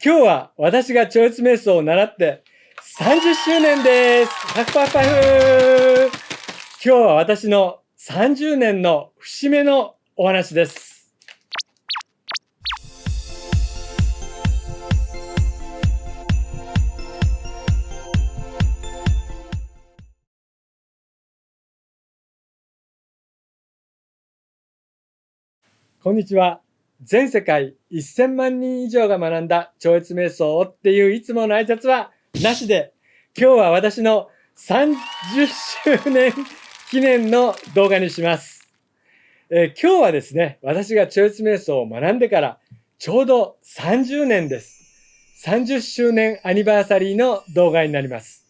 今日は私が超越瞑想を習って30周年です。パフパフパフ。今日は私の30年の節目のお話です。こんにちは。全世界1000万人以上が学んだ超越瞑想っていういつもの挨拶はなしで、今日は私の30周年記念の動画にします。今日はですね、私が超越瞑想を学んでからちょうど30年です。30周年アニバーサリーの動画になります。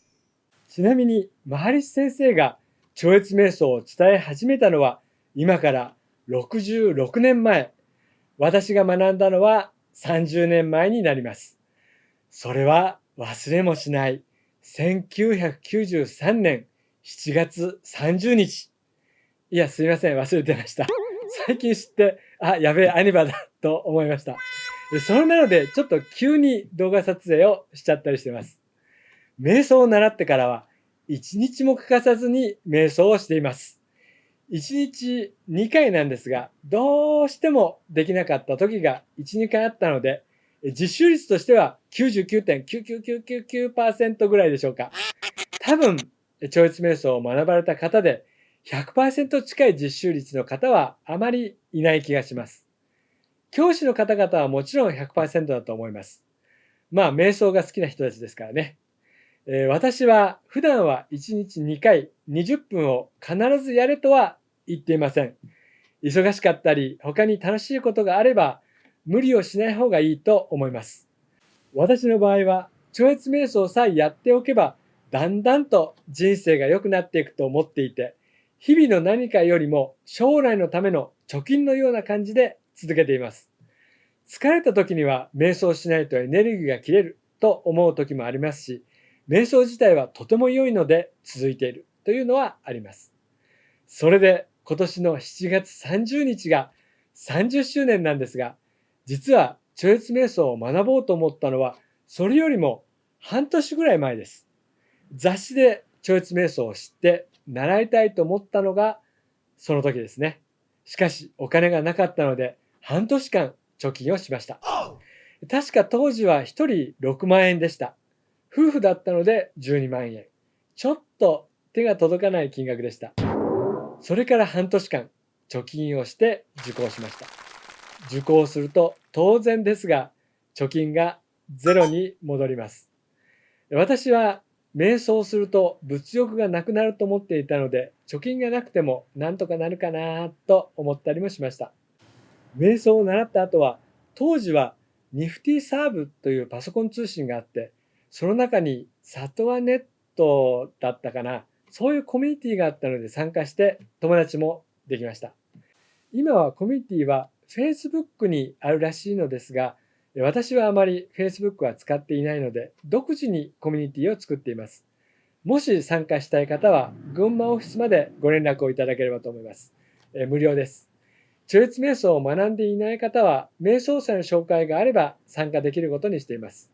ちなみに、マハリシ先生が超越瞑想を伝え始めたのは今から66年前。私が学んだのは30年前になります。それは忘れもしない1993年7月30日。いや、すいません。忘れてました。最近知って、やべえ、アニバだと思いました。それなので、ちょっと急に動画撮影をしちゃったりしてます。瞑想を習ってからは、1日も欠かさずに瞑想をしています。1日2回なんですが、どうしてもできなかった時が1、2回あったので、実習率としては 99.99999% ぐらいでしょうか。多分、超越瞑想を学ばれた方で 100% 近い実習率の方はあまりいない気がします。教師の方々はもちろん 100% だと思います。瞑想が好きな人たちですからね。私は普段は1日2回20分を必ずやれとは言っていません。忙しかったり、他に楽しいことがあれば、無理をしない方がいいと思います。私の場合は、超越瞑想さえやっておけば、だんだんと人生が良くなっていくと思っていて、日々の何かよりも将来のための貯金のような感じで続けています。疲れた時には瞑想しないとエネルギーが切れると思う時もありますし、瞑想自体はとても良いので続いているというのはあります。それで今年の7月30日が30周年なんですが、実は超越瞑想を学ぼうと思ったのはそれよりも半年ぐらい前です。雑誌で超越瞑想を知って習いたいと思ったのがその時ですね。しかしお金がなかったので半年間貯金をしました。確か当時は1人6万円でした。夫婦だったので12万円。ちょっと手が届かない金額でした。それから半年間貯金をして受講しました。受講すると当然ですが貯金がゼロに戻ります。私は瞑想すると物欲がなくなると思っていたので貯金がなくてもなんとかなるかなと思ったりもしました。瞑想を習った後は当時はニフティサーブというパソコン通信があって、その中にサトワネットだったかな、そういうコミュニティがあったので参加して友達もできました。今はコミュニティは Facebook にあるらしいのですが、私はあまり Facebook は使っていないので、独自にコミュニティを作っています。もし参加したい方は、群馬オフィスまでご連絡をいただければと思います。無料です。超越瞑想を学んでいない方は、瞑想者の紹介があれば参加できることにしています。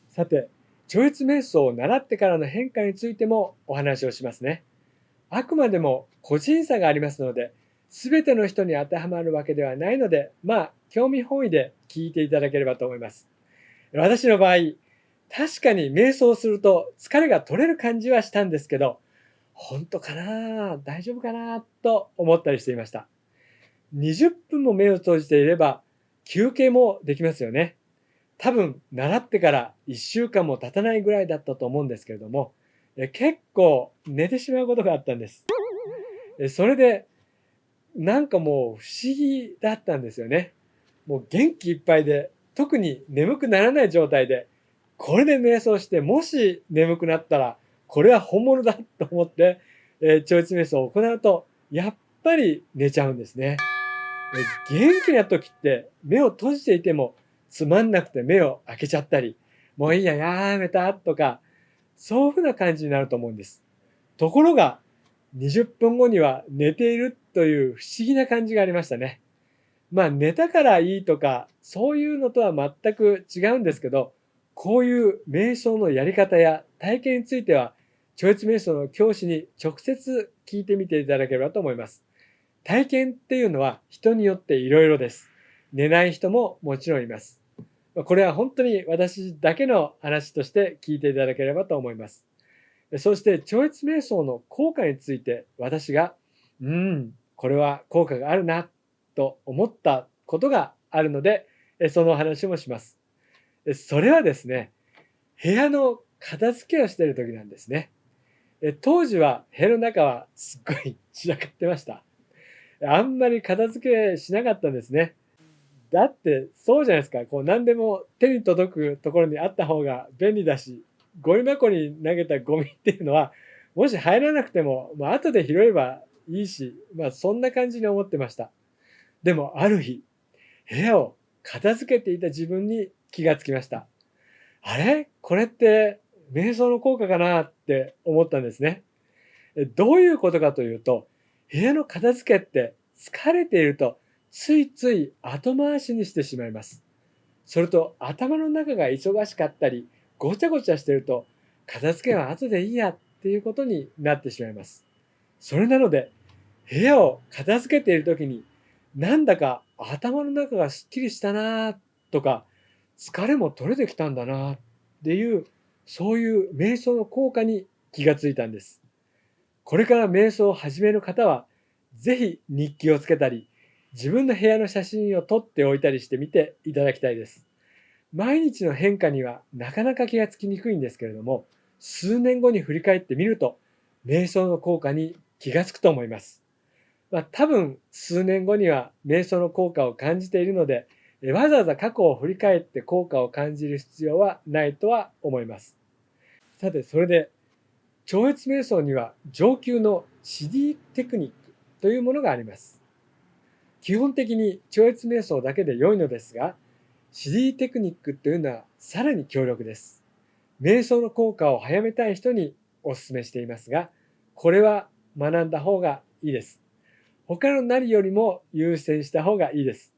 さて、超越瞑想を習ってからの変化についてもお話をしますね。あくまでも個人差がありますので、すべての人に当てはまるわけではないので、興味本位で聞いていただければと思います。私の場合、確かに瞑想すると疲れが取れる感じはしたんですけど、本当かな、大丈夫かなと思ったりしていました。20分も目を閉じていれば休憩もできますよね。多分習ってから1週間も経たないぐらいだったと思うんですけれども、結構寝てしまうことがあったんです。それでなんかもう不思議だったんですよね。もう元気いっぱいで、特に眠くならない状態で、これで瞑想して、もし眠くなったら、これは本物だと思って、超越瞑想を行うと、やっぱり寝ちゃうんですね。元気な時って目を閉じていてもつまんなくて目を開けちゃったり、もういいや、やめたとか、そういうふうな感じになると思うんです。ところが、20分後には寝ているという不思議な感じがありましたね。寝たからいいとか、そういうのとは全く違うんですけど、こういう瞑想のやり方や体験については、超越瞑想の教師に直接聞いてみていただければと思います。体験っていうのは人によっていろいろです。寝ない人ももちろんいます。これは本当に私だけの話として聞いていただければと思います。そして超越瞑想の効果について私が、これは効果があるなと思ったことがあるので、その話もします。それはですね、部屋の片付けをしている時なんですね。当時は部屋の中はすっごい散らかってました。あんまり片付けしなかったんですね。だってそうじゃないですか。こう何でも手に届くところにあった方が便利だし、ゴミ箱に投げたゴミっていうのは、もし入らなくても、後で拾えばいいし、そんな感じに思ってました。でもある日、部屋を片付けていた自分に気がつきました。あれこれって瞑想の効果かなって思ったんですね。どういうことかというと、部屋の片付けって疲れているとついつい後回しにしてしまいます。それと頭の中が忙しかったり、ごちゃごちゃしていると、片付けは後でいいやっていうことになってしまいます。それなので、部屋を片付けているときに、なんだか頭の中がすっきりしたなとか、疲れも取れてきたんだなっていう、そういう瞑想の効果に気がついたんです。これから瞑想を始める方は、ぜひ日記をつけたり、自分の部屋の写真を撮っておいたりしてみていただきたいです。毎日の変化にはなかなか気がつきにくいんですけれども、数年後に振り返ってみると、瞑想の効果に気がつくと思います。多分数年後には瞑想の効果を感じているので、わざわざ過去を振り返って効果を感じる必要はないとは思います。さて、それで超越瞑想には上級のシディテクニックというものがあります。基本的に超越瞑想だけで良いのですが、シディテクニックというのはさらに強力です。瞑想の効果を早めたい人にお勧めしていますが、これは学んだ方がいいです。他の何よりも優先した方がいいです。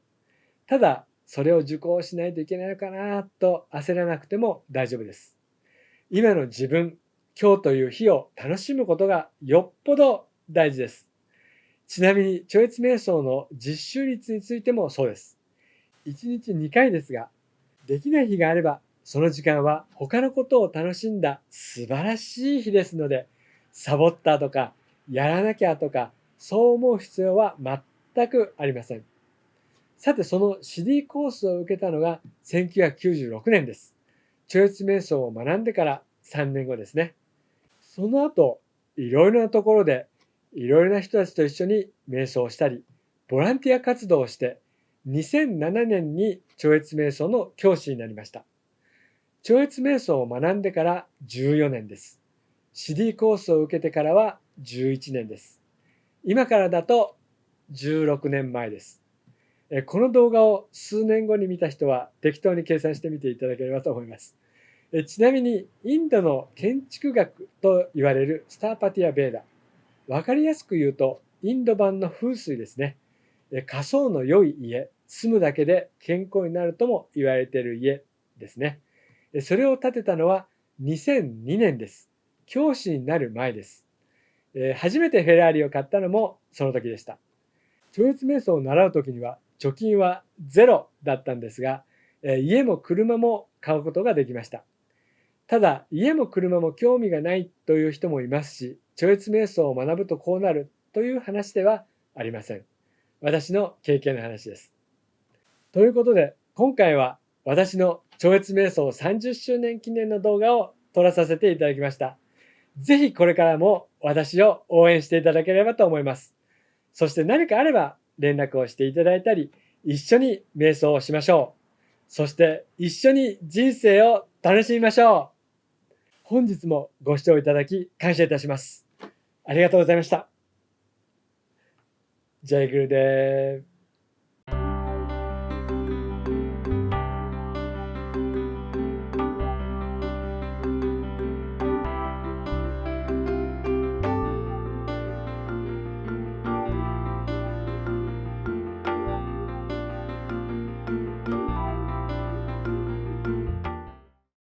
ただ、それを受講しないといけないのかなと焦らなくても大丈夫です。今の自分、今日という日を楽しむことがよっぽど大事です。ちなみに、超越瞑想の実習率についてもそうです。1日2回ですが、できない日があれば、その時間は他のことを楽しんだ素晴らしい日ですので、サボったとか、やらなきゃとか、そう思う必要は全くありません。さて、その CD コースを受けたのが1996年です。超越瞑想を学んでから3年後ですね。その後、いろいろなところで、いろいろな人たちと一緒に瞑想をしたり、ボランティア活動をして、2007年に超越瞑想の教師になりました。超越瞑想を学んでから14年です。CD コースを受けてからは11年です。今からだと16年前です。この動画を数年後に見た人は適当に計算してみていただければと思います。ちなみにインドの建築学と言われるスターパティア・ベーダ。わかりやすく言うとインド版の風水ですね。家相の良い家、住むだけで健康になるとも言われている家ですね。それを建てたのは2002年です。教師になる前です。初めてフェラーリを買ったのもその時でした。超越瞑想を習う時には貯金はゼロだったんですが、家も車も買うことができました。ただ、家も車も興味がないという人もいますし、超越瞑想を学ぶとこうなるという話ではありません。私の経験の話です。ということで、今回は私の超越瞑想30周年記念の動画を撮らさせていただきました。ぜひこれからも私を応援していただければと思います。そして何かあれば連絡をしていただいたり、一緒に瞑想をしましょう。そして一緒に人生を楽しみましょう。本日もご視聴いただき感謝いたします。ありがとうございました。ジャイグルです。